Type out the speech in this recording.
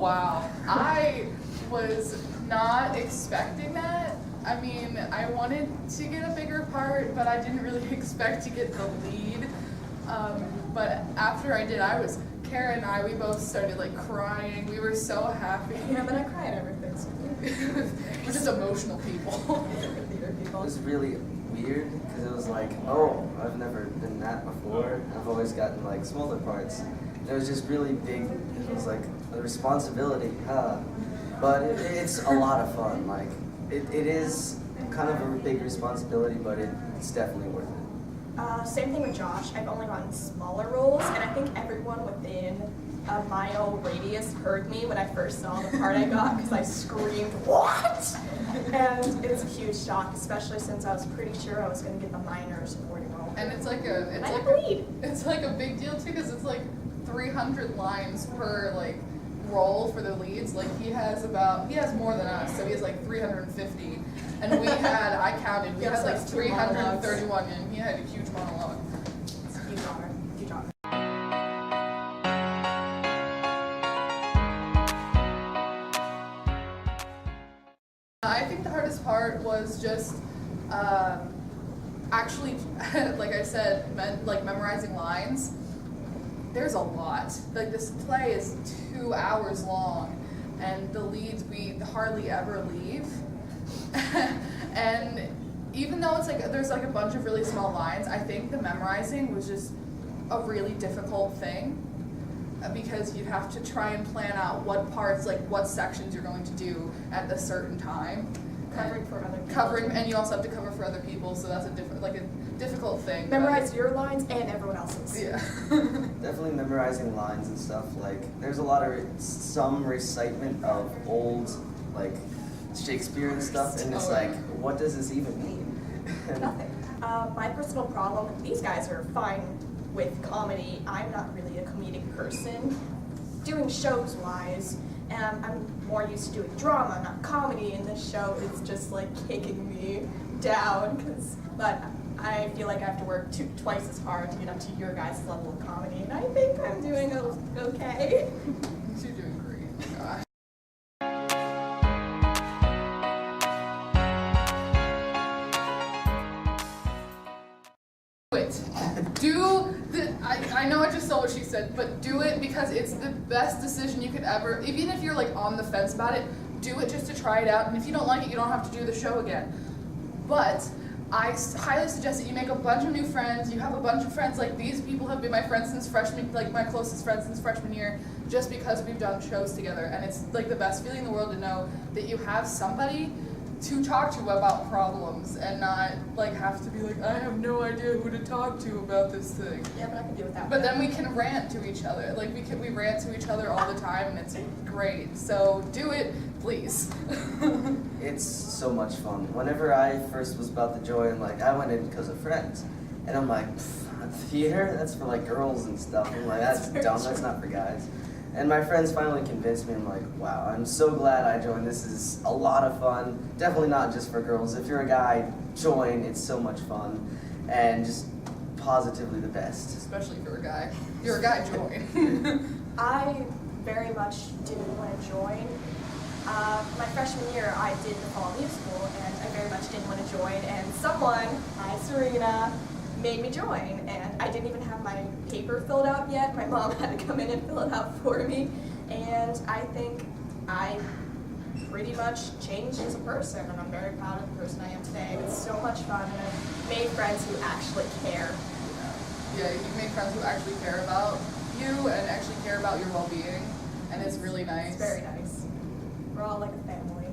wow. I was not expecting that. I mean, I wanted to get a bigger part, but I didn't really expect to get the lead. But after I did, Kara and I, we both started like crying. We were so happy. Yeah, but I cry at everything, so we're just emotional people. It was really weird because it was like, oh, I've never been that before. I've always gotten like smaller parts. It was just really big. It was like a responsibility, but it's a lot of fun. Like it is kind of a big responsibility, but it's definitely worth it. Same thing with Josh. I've only gotten smaller roles, and I think everyone within a mile radius heard me when I first saw the part I got because I screamed, "What?" And it was a huge shock, especially since I was pretty sure I was going to get the minor supporting role. And it's like a big deal too because it's like 300 lines per like role for the leads. Like he has more than us, so he has like 350. And we had, I counted, we had like 331, and he had a huge monologue. It's a huge honor, huge honor. I think the hardest part was just actually, like I said, memorizing lines. There's a lot. Like this play is 2 hours long, and the leads we hardly ever leave. And even though it's like there's like a bunch of really small lines, I think the memorizing was just a really difficult thing because you'd have to try and plan out what parts, like what sections you're going to do at a certain time. Covering for other people. And you also have to cover for other people, so that's a difficult thing. Memorize your lines and everyone else's. Yeah. Definitely memorizing lines and stuff. Like there's a lot of some recitement of old like Shakespeare and stuff, and it's like, what does this even mean? Nothing. My personal problem, these guys are fine with comedy. I'm not really a comedic person. Doing shows wise, I'm more used to doing drama, not comedy, and this show is just like kicking me down, but I feel like I have to work twice as hard to get up to your guys' level of comedy, and I think I'm doing okay. You're doing great. Oh my gosh. I know I just saw what she said, but do it because it's the best decision you could ever, even if you're like on the fence about it, do it just to try it out, and if you don't like it, you don't have to do the show again. But I highly suggest that you make a bunch of new friends, you have a bunch of friends, like these people have been my friends since freshman, like my closest friends since freshman year, just because we've done shows together, and it's like the best feeling in the world to know that you have somebody to talk to about problems and not like have to be like, I have no idea who to talk to about this thing. Yeah, but I can deal with that. But then we can rant to each other. Like we rant to each other all the time, and it's great. So do it, please. It's so much fun. Whenever I first was about to join, like I went in because of friends, and I'm like, theater? That's for like girls and stuff. I'm like, that's dumb. That's not for guys. And my friends finally convinced me. I'm like, wow, I'm so glad I joined. This is a lot of fun. Definitely not just for girls. If you're a guy, join. It's so much fun. And just positively the best. Especially if you're a guy. If you're a guy, join. I very much didn't want to join. My freshman year, I did the fall musical, and I very much didn't want to join. And someone, hi Serena, made me join, and I didn't even have my paper filled out yet. My mom had to come in and fill it out for me, and I think I pretty much changed as a person, and I'm very proud of the person I am today. It's so much fun, and I've made friends who actually care. Yeah, you've made friends who actually care about you and actually care about your well-being, and it's really nice. It's very nice. We're all like a family.